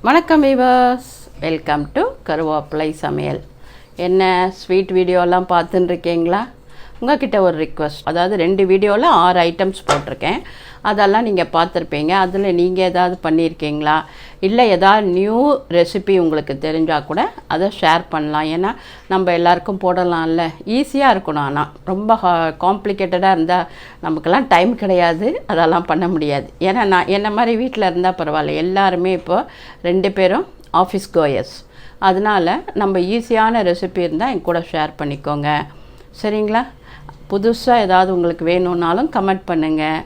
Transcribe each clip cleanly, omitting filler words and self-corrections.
வணக்கம் viewers, welcome to கருவேப்பிலை சமையல். என்ன ஸ்வீட் வீடியோலாம் பார்த்துன்னு இருக்கீங்களா? உங்கள்கிட்ட ஒரு ரிக்வெஸ்ட், அதாவது 2 வீடியோவில் 6 ஐட்டம்ஸ் போட்டிருக்கேன். அதெல்லாம் நீங்கள் பார்த்துருப்பீங்க. அதில் நீங்கள் ஏதாவது பண்ணியிருக்கீங்களா, இல்லை ஏதாவது நியூ ரெசிபி உங்களுக்கு தெரிஞ்சால் கூட அதை ஷேர் பண்ணலாம். ஏன்னா நம்ம எல்லாருக்கும் போடலாம்ல, ஈஸியாக இருக்கணும். ஆனால் ரொம்ப காம்ப்ளிகேட்டடாக இருந்தால் நமக்கெல்லாம் டைம் கிடையாது, அதெல்லாம் பண்ண முடியாது. ஏன்னா நான் என்ன மாதிரி வீட்டில் இருந்தால் பரவாயில்ல, எல்லாருமே இப்போ 2 பேரும் ஆஃபீஸ் கோயர்ஸ். அதனால் நம்ம ஈஸியான ரெசிபி இருந்தால் என் கூட ஷேர் பண்ணிக்கோங்க, சரிங்களா? புதுசாக ஏதாவது உங்களுக்கு வேணும்னாலும் கமெண்ட் பண்ணுங்கள்.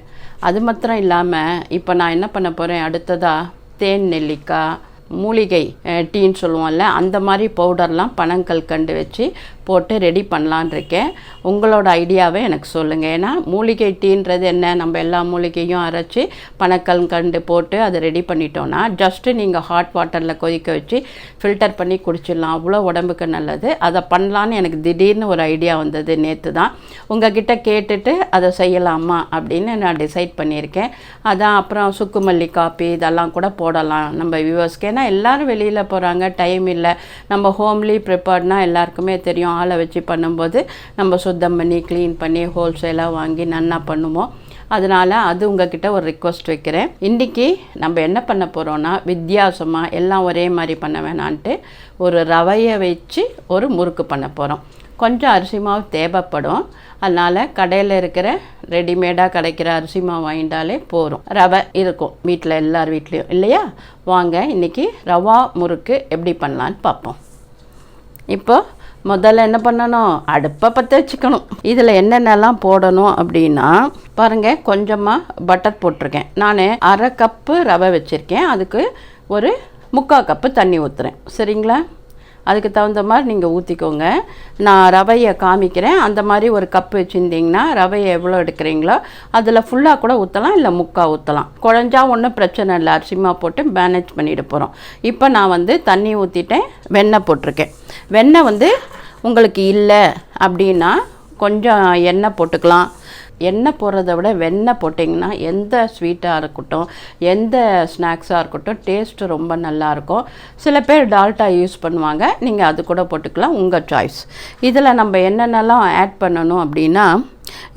அது மாத்திரம் இல்லாமல் இப்போ நான் என்ன பண்ண போகிறேன், அடுத்ததாக தேன் நெல்லிக்காய் மூலிகை டீன்னு சொல்லுவோம்ல, அந்த மாதிரி பவுடர்லாம் பனங்கல்கண்டு வச்சு போட்டு ரெடி பண்ணலான் இருக்கேன். உங்களோட ஐடியாவை எனக்கு சொல்லுங்கள். ஏன்னா மூலிகை டீன்றது என்ன, நம்ம எல்லா மூலிகையும் அரைச்சி பனங்கல்கண்டு போட்டு அதை ரெடி பண்ணிட்டோன்னா ஜஸ்ட்டு நீங்கள் ஹாட் வாட்டரில் கொதிக்க வச்சு ஃபில்டர் பண்ணி குடிச்சிடலாம். அவ்வளோ உடம்புக்கு நல்லது. அதை பண்ணலான்னு எனக்கு திடீர்னு ஒரு ஐடியா வந்தது நேற்று தான். உங்ககிட்ட கேட்டுட்டு அதை செய்யலாமா அப்படின்னு நான் டிசைட் பண்ணியிருக்கேன். அதான் அப்புறம் சுக்குமல்லி காப்பி இதெல்லாம் கூட போடலாம் நம்ம வியூவர்ஸ்க்கு. ஏன்னா எல்லோரும் வெளியில் போகிறாங்க, டைம் இல்லை. நம்ம ஹோம்லி ப்ரிப்பேர்ட்னா எல்லாருக்குமே தெரியும். ஆளை வச்சு பண்ணும்போது நம்ம சுத்தம் பண்ணி க்ளீன் பண்ணி ஹோல்சேலாக வாங்கி நன்னா பண்ணுவோம். அதனால் அது உங்ககிட்ட ஒரு ரிக்வெஸ்ட் வைக்கிறேன். இன்றைக்கி நம்ம என்ன பண்ண போகிறோன்னா, வித்தியாசமாக எல்லாம் ஒரே மாதிரி பண்ண வேணான்ட்டு ஒரு ரவையை வச்சு ஒரு முறுக்கு பண்ண போகிறோம். கொஞ்சம் அரிசி மாவு தேவைப்படும். அதனால் கடையில் இருக்கிற ரெடிமேடாக கிடைக்கிற அரிசி மாவு வாங்கிட்டாலே போதும். ரவை இருக்கும் வீட்டில், எல்லார் வீட்லேயும் இல்லையா? வாங்க இன்றைக்கி ரவா முறுக்கு எப்படி பண்ணலான்னு பார்ப்போம். இப்போ முதல்ல என்ன பண்ணணும், அடுப்பை பற்ற வச்சுக்கணும். இதில் என்னென்னலாம் போடணும் அப்படின்னா பாருங்கள், கொஞ்சமாக பட்டர் போட்டிருக்கேன். நான் 1/2 கப்பு ரவை வச்சுருக்கேன். அதுக்கு ஒரு 3/4 கப்பு தண்ணி ஊற்றுறேன், சரிங்களா? அதுக்கு தகுந்த மாதிரி நீங்கள் ஊற்றிக்கோங்க. நான் ரவையை காமிக்கிறேன். அந்த மாதிரி ஒரு கப்பு வச்சுருந்தீங்கன்னா ரவையை எவ்வளோ எடுக்கிறீங்களோ அதில் ஃபுல்லாக கூட ஊற்றலாம், இல்லை 3/4 ஊற்றலாம். குழஞ்சா ஒன்றும் பிரச்சனை இல்லை, அரிசிமா போட்டு மேனேஜ் பண்ணிட்டு போகிறோம். இப்போ நான் தண்ணி ஊற்றிட்டேன், வெண்ணெய் போட்டிருக்கேன். வெண்ணெய் உங்களுக்கு இல்லை அப்படின்னா கொஞ்சம் எண்ணெய் போட்டுக்கலாம். எண்ணெய் போடுறத விட வெண்ணெய் போட்டிங்கன்னா எந்த ஸ்வீட்டாக இருக்கட்டும், எந்த ஸ்நாக்ஸாக இருக்கட்டும், டேஸ்ட்டு ரொம்ப நல்லாயிருக்கும். சில பேர் டால்டா யூஸ் பண்ணுவாங்க, நீங்கள் அது கூட போட்டுக்கலாம், உங்கள் சாய்ஸ். இதில் நம்ம என்னென்னலாம் ஆட் பண்ணணும் அப்படின்னா,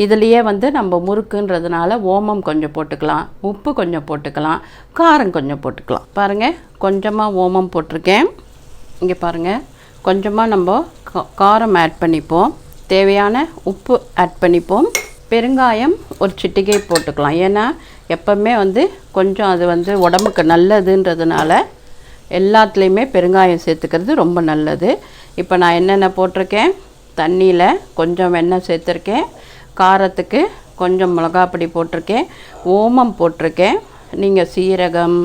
இதுலேயே நம்ம முறுக்குன்றதுனால ஓமம் கொஞ்சம் போட்டுக்கலாம், உப்பு கொஞ்சம் போட்டுக்கலாம், காரம் கொஞ்சம் போட்டுக்கலாம். பாருங்கள், கொஞ்சமாக ஓமம் போட்டிருக்கேன். இங்கே பாருங்கள், கொஞ்சமாக நம்ம காரம் ஆட் பண்ணிப்போம், தேவையான உப்பு ஆட் பண்ணிப்போம், பெருங்காயம் ஒரு சிட்டிகை போட்டுக்கலாம். ஏன்னா எப்போவுமே கொஞ்சம் அது உடம்புக்கு நல்லதுன்றதுனால எல்லாத்துலேயுமே பெருங்காயம் சேர்த்துக்கிறது ரொம்ப நல்லது. இப்போ நான் என்னென்ன போட்டிருக்கேன், தண்ணியில் கொஞ்சம் வெண்ணெய் சேர்த்துருக்கேன், காரத்துக்கு கொஞ்சம் மிளகாப்பொடி போட்டிருக்கேன், ஓமம் போட்டிருக்கேன், நீங்கள் சீரகம்,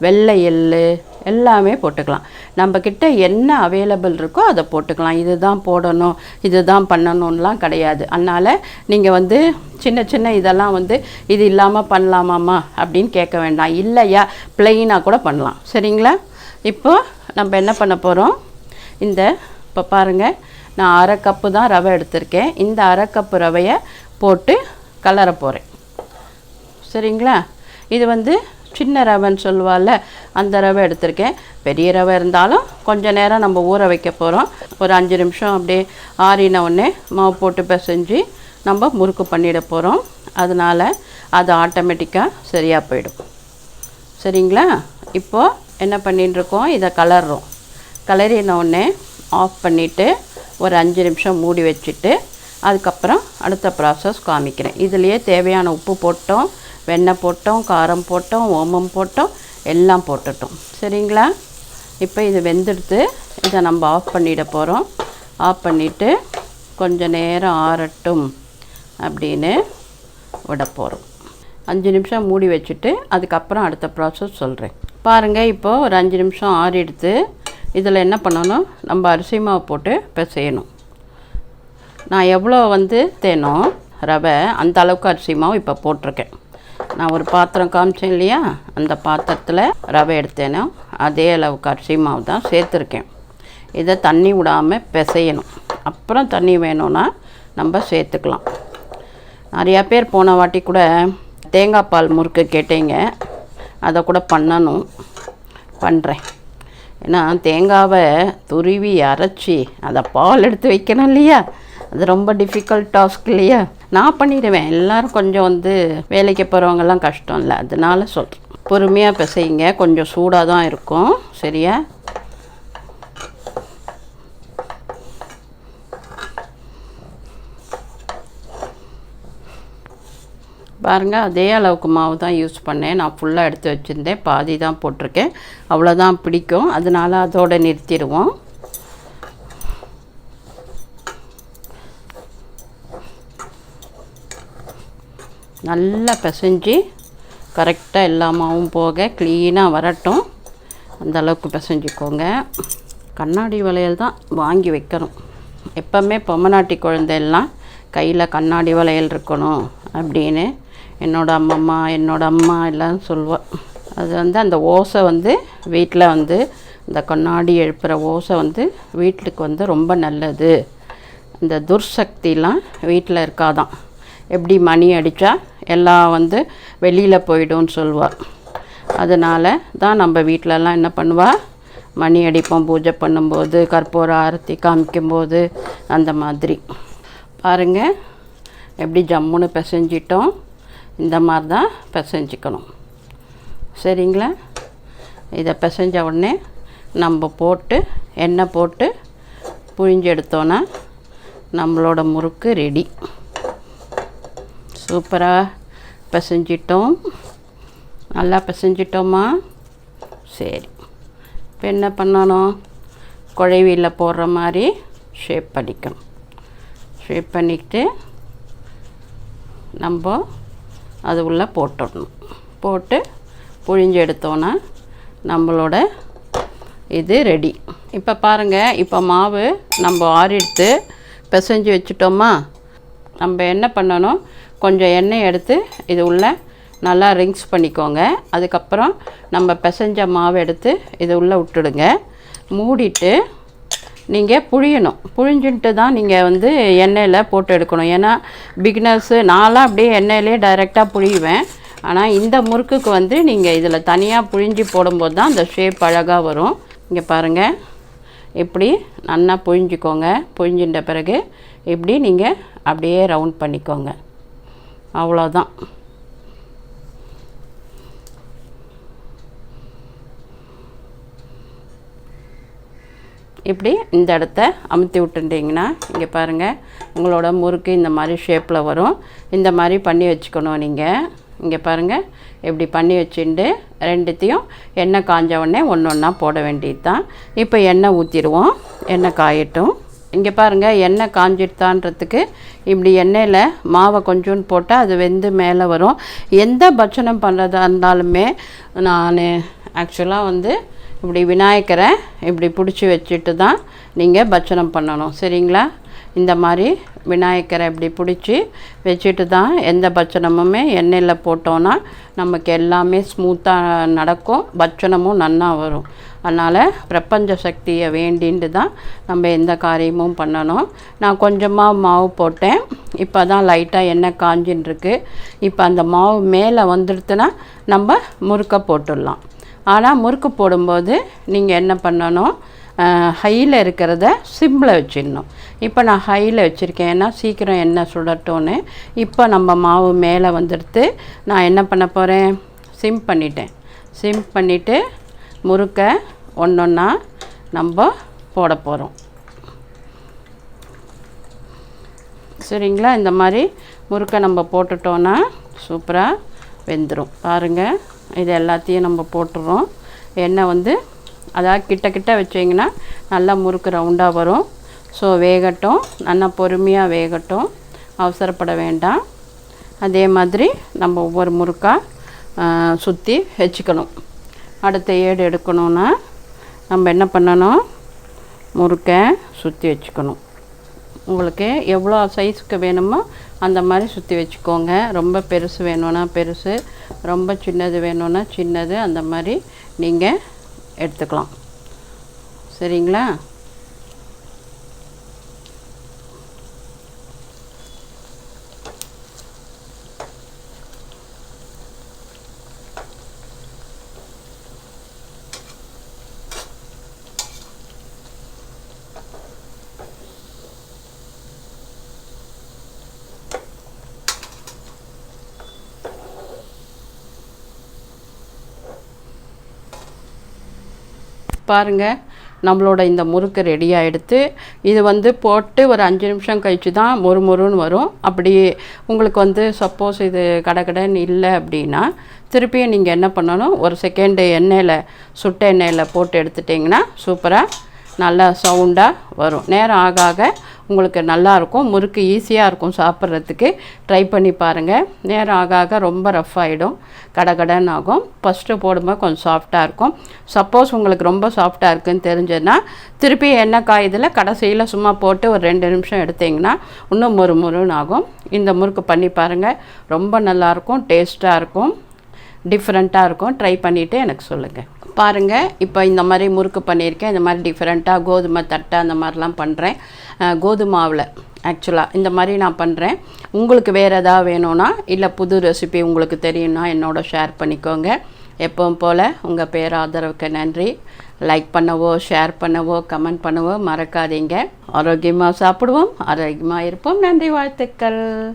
வெள்ளை எள்ளு எல்லாமே போட்டுக்கலாம். நம்மக்கிட்ட என்ன அவைலபிள் இருக்கோ அதை போட்டுக்கலாம். இதுதான் போடணும், இதுதான் பண்ணணும்லாம் கிடையாது. அதனால் நீங்கள் சின்ன சின்ன இதெல்லாம் இது இல்லாமல் பண்ணலாமாம்மா அப்படின்னு கேட்க வேண்டாம். இல்லையா, ப்ளெயினாக கூட பண்ணலாம், சரிங்களா? இப்போ நம்ம என்ன பண்ண போகிறோம், இப்போ பாருங்கள், நான் 1/2 கப்பு தான் ரவை எடுத்திருக்கேன். இந்த 1/2 கப்பு ரவையை போட்டு கலர போகிறேன், சரிங்களா? இது சின்ன ரவைன்னு சொல்லுவாள்ல, அந்த ரவை எடுத்திருக்கேன். பெரிய ரவை இருந்தாலும் கொஞ்சம் நேரம் நம்ம ஊற வைக்க போகிறோம். ஒரு 5 நிமிஷம் அப்படியே ஆறின உடனே மாவு போட்டு பிசைஞ்சு நம்ம முறுக்கு பண்ணிட போகிறோம். அதனால் அது ஆட்டோமேட்டிக்காக சரியாக போயிடும், சரிங்களா? இப்போது என்ன பண்ணிட்டுருக்கோம், இதை கலர்றோம். கலரின உடனே ஆஃப் பண்ணிவிட்டு ஒரு 5 நிமிஷம் மூடி வச்சுட்டு அதுக்கப்புறம் அடுத்த ப்ராசஸ் காமிக்கிறேன். இதுலேயே தேவையான உப்பு போட்டோம், வெண்ணெய் போட்டோம், காரம் போட்டோம், ஓமம் போட்டோம், எல்லாம் போட்டுட்டோம், சரிங்களா? இப்போ இது வெந்துடுத்து, இதை நம்ம ஆஃப் பண்ணிட போகிறோம். ஆஃப் பண்ணிவிட்டு கொஞ்சம் நேரம் ஆறட்டும் அப்படின்னு விட போகிறோம். 5 நிமிஷம் மூடி வச்சுட்டு அதுக்கப்புறம் அடுத்த ப்ராசஸ் சொல்கிறேன். பாருங்கள், இப்போது ஒரு 5 நிமிஷம் ஆறிடுத்து. இதில் என்ன பண்ணணும், நம்ம அரிசி மாவு போட்டு பிசையணும். நான் எவ்வளோ தேனோ ரவை அந்த அளவுக்கு அரிசி மாவு இப்போ போட்டிருக்கேன். நான் ஒரு பாத்திரம் காமிச்சேன் இல்லையா, அந்த பாத்திரத்தில் ரவை எடுத்தேனோ அதே அளவுக்கு அரிசி மாவு தான் சேர்த்துருக்கேன். இதை தண்ணி விடாமல் பிசையணும். அப்புறம் தண்ணி வேணும்னா நம்ம சேர்த்துக்கலாம். நிறையா பேர் போன வாட்டி கூட தேங்காய் பால் முறுக்கு கேட்டீங்க, அதை கூட பண்ணணும், பண்ணுறேன். ஏன்னா தேங்காவை துருவி அரைச்சி அதை பால் எடுத்து வைக்கணும் இல்லையா, அது ரொம்ப டிஃபிகல்ட் டாஸ்க் இல்லையா. நான் பண்ணிடுவேன், எல்லோரும் கொஞ்சம் வந்து வேலைக்கு போகிறவங்கெல்லாம் கஷ்டம் இல்லை, அதனால சொல்கிறேன். பொறுமையாக பிசைங்க, கொஞ்சம் சூடாக தான் இருக்கும். சரியா? பாருங்கள், அதே அளவுக்கு மாவு தான் யூஸ் பண்ணேன். நான் ஃபுல்லாக எடுத்து வச்சுருந்தேன், பாதி தான் போட்டிருக்கேன். அவ்வளோதான் பிடிக்கும், அதனால் அதோடு நிறுத்திடுவோம். நல்லா பிசைஞ்சு கரெக்டாக எல்லா மாவும் போக க்ளீனாக வரட்டும், அந்தளவுக்கு பிசைஞ்சிக்கோங்க. கண்ணாடி வளையல் தான் வாங்கி வைக்கணும். எப்போவுமே பொம்மநாட்டி குழந்தையெல்லாம் கையில் கண்ணாடி வளையல் இருக்கணும் அப்படின்னு என்னோடய அம்மா எல்லாம் சொல்லுவாள். அது வந்து அந்த ஓசை வந்து வீட்டில் வந்து இந்த கண்ணாடி எழுப்புகிற ஓசை வந்து வீட்டுக்கு வந்து ரொம்ப நல்லது. இந்த துர்சக்திலாம் வீட்டில் இருக்காதான். எப்படி மணி அடித்தா எல்லாம் வந்து வெளியில் போய்டும்னு சொல்லுவாள். அதனால தான் நம்ம வீட்டிலலாம் என்ன பண்ணுவாள், மணி அடிப்போம் பூஜை பண்ணும்போது, கற்பூர ஆரத்தி காமிக்கும்போது. அந்த மாதிரி பாருங்கள் எப்படி ஜம்முன்னு பிசைஞ்சிட்டோம். இந்த மாதிரி தான் பிசைஞ்சிக்கணும். சரிங்களா? இதை பிசைஞ்ச உடனே நம்ம போட்டு எண்ணெய் போட்டு புழிஞ்சு எடுத்தோன்னா நம்மளோட முறுக்கு ரெடி. சூப்பராக பிசைஞ்சிட்டோம். நல்லா பிசைஞ்சிட்டோமா? சரி, இப்போ என்ன பண்ணணும், குழைவியில் போடுற மாதிரி ஷேப் பண்ணிக்கணும். ஷேப் பண்ணிக்கிட்டு நம்ம அது உள்ளே போட்டுடணும். போட்டு புழிஞ்சு எடுத்தோன்னா நம்மளோட இது ரெடி. இப்போ பாருங்கள், இப்போ மாவு நம்ம ஆறிடுத்து பிசைஞ்சு வச்சுட்டோமா. நம்ம என்ன பண்ணணும், கொஞ்சம் எண்ணெய் எடுத்து இது உள்ளே நல்லா ரிங்ஸ் பண்ணிக்கோங்க. அதுக்கப்புறம் நம்ம பிசைஞ்ச மாவு எடுத்து இது உள்ளே விட்டுடுங்க. மூடிட்டு நீங்கள் புழியணும். புழிஞ்சுட்டு தான் நீங்கள் வந்து எண்ணெயில் போட்டு எடுக்கணும். ஏன்னா பிகினர்ஸு நான்லாம் அப்படியே எண்ணெயிலே டைரெக்டாக புழியுவேன். ஆனால் இந்த முறுக்குக்கு வந்து நீங்கள் இதில் தனியாக புழிஞ்சு போடும்போது தான் அந்த ஷேப் அழகாக வரும். இங்கே பாருங்கள், இப்படி நல்லா புழிஞ்சிக்கோங்க. புழிஞ்சின்ற பிறகு இப்படி நீங்கள் அப்படியே ரவுண்ட் பண்ணிக்கோங்க. அவ்வளோதான். இப்படி இந்த இடத்த அமுத்தி விட்டுட்டிங்கன்னா இங்கே பாருங்கள், உங்களோட முறுக்கு இந்த மாதிரி ஷேப்பில் வரும். இந்த மாதிரி பண்ணி வச்சுக்கணும் நீங்கள். இங்கே பாருங்கள், இப்படி பண்ணி வச்சுட்டு ரெண்டுத்தையும் எண்ணெய் காஞ்ச உடனே ஒன்று ஒன்றா போட வேண்டியது தான். இப்போ எண்ணெய் ஊற்றிடுவோம், எண்ணெய் காயட்டும். இங்கே பாருங்கள், எண்ணெய் காஞ்சிட்டான்றதுக்கு இப்படி எண்ணெயில் மாவை கொஞ்சோண்டு போட்டால் அது வெந்து மேலே வரும். எந்த பட்சணம் பண்ணுறதா இருந்தாலுமே நான் ஆக்சுவலாக வந்து இப்படி விநாயகரை இப்படி பிடிச்சி வச்சுட்டு தான் நீங்கள் பட்சணம் பண்ணணும். சரிங்களா? இந்த மாதிரி விநாயகரை இப்படி பிடிச்சி வச்சுட்டு தான் எந்த பட்சணமுமே எண்ணெயில் போட்டோன்னா நமக்கு எல்லாமே ஸ்மூத்தாக நடக்கும், பட்சணமும் நன்னா வரும். அதனால் பிரபஞ்ச சக்தியை வேண்டின்னு தான் நம்ம எந்த காரியமும் பண்ணணும். நான் கொஞ்சமாக மாவு போட்டேன், இப்போ தான் லைட்டாக எண்ணெய் காஞ்சின்னு. இப்போ அந்த மாவு மேலே வந்துடுத்துனா நம்ம முறுக்கை போட்டுடலாம். ஆனால் முறுக்கு போடும்போது நீங்கள் என்ன பண்ணணும், ஹையில் இருக்கிறத சிம்மில் வச்சிடணும். இப்போ நான் ஹையில் வச்சுருக்கேன், ஏன்னா சீக்கிரம் எண்ணெய் சுடட்டோன்னு. இப்போ நம்ம மாவு மேலே வந்துடுத்து நான் என்ன பண்ண போகிறேன், சிம் பண்ணிட்டேன். சிம் பண்ணிவிட்டு முறுக்கை ஒன்றொன்னா நம்ம போட போகிறோம். சரிங்களா? இந்த மாதிரி முறுக்கை நம்ம போட்டுட்டோன்னா சூப்பராக வெந்துடும். பாருங்கள், இது எல்லாத்தையும் நம்ம போட்டுறோம். எண்ணெய் வந்து அதாவது கிட்ட கிட்ட வச்சிங்கன்னா நல்லா முறுக்கு ரவுண்டாக வரும். ஸோ வேகட்டும், நல்லா பொறுமையாக வேகட்டும், அவசரப்பட வேண்டாம். அதே மாதிரி நம்ம ஒவ்வொரு முறுக்காக சுற்றி வச்சுக்கணும். அடுத்த ஏடு எடுக்கணுன்னா நம்ம என்ன பண்ணணும், முறுக்கை சுற்றி வச்சுக்கணும். உங்களுக்கு எவ்வளோ சைஸுக்கு வேணுமோ அந்த மாதிரி சுற்றி வச்சுக்கோங்க. ரொம்ப பெருசு வேணும்னா பெருசு, ரொம்ப சின்னது வேணும்னா சின்னது, அந்த மாதிரி நீங்கள் எடுத்துக்கலாம். சரிங்களா? பாருங்கள், நம்மளோட இந்த முறுக்கு ரெடி ஆகிடுத்து. இது வந்து போட்டு ஒரு 5 நிமிஷம் கழித்து தான் மொறுன்னு வரும். அப்படி உங்களுக்கு சப்போஸ் இது கடகடன்னு இல்லை அப்படின்னா திருப்பியும் நீங்கள் என்ன பண்ணணும், ஒரு செகண்டு எண்ணெயில் சுட்ட எண்ணெயில் போட்டு எடுத்துட்டிங்கன்னா சூப்பராக நல்லா சவுண்டாக வரும். நேரம் ஆக ஆக உங்களுக்கு நல்லாயிருக்கும். முறுக்கு ஈஸியாக இருக்கும் சாப்பிட்றதுக்கு. ட்ரை பண்ணி பாருங்கள். நேரம் ஆக ஆக ரொம்ப ரஃப் ஆகிடும், கடகடன்னு ஆகும். ஃபஸ்ட்டு போடும்போது கொஞ்சம் சாஃப்டாக இருக்கும். சப்போஸ் உங்களுக்கு ரொம்ப சாஃப்டாக இருக்குதுன்னு தெரிஞ்சதுன்னா திருப்பி எண்ணெய் காயுதில் கடைசியில் சும்மா போட்டு ஒரு 2 நிமிஷம் எடுத்திங்கன்னா இன்னும் மொறுன்னு ஆகும். இந்த முறுக்கு பண்ணி பாருங்கள், ரொம்ப நல்லாயிருக்கும், டேஸ்ட்டாக இருக்கும், டிஃப்ரெண்ட்டாக இருக்கும். ட்ரை பண்ணிவிட்டு எனக்கு சொல்லுங்கள். பாருங்கள், இப்போ இந்த மாதிரி முறுக்கு பண்ணியிருக்கேன். இந்த மாதிரி டிஃப்ரெண்ட்டாக கோதுமை தட்டை அந்த மாதிரிலாம் பண்ணுறேன். கோதுமாவில் ஆக்சுவலாக இந்த மாதிரி நான் பண்ணுறேன். உங்களுக்கு வேறு எதாவது வேணும்னா இல்லை புது ரெசிபி உங்களுக்கு தெரியும்னா என்னோட ஷேர் பண்ணிக்கோங்க. எப்பவும் போல் உங்கள் பேர் ஆதரவுக்கு நன்றி. லைக் பண்ணவோ, ஷேர் பண்ணவோ, கமெண்ட் பண்ணவோ மறக்காதீங்க. ஆரோக்கியமாக சாப்பிடுவோம், ஆரோக்கியமாக இருப்போம். நன்றி, வாழ்த்துக்கள்.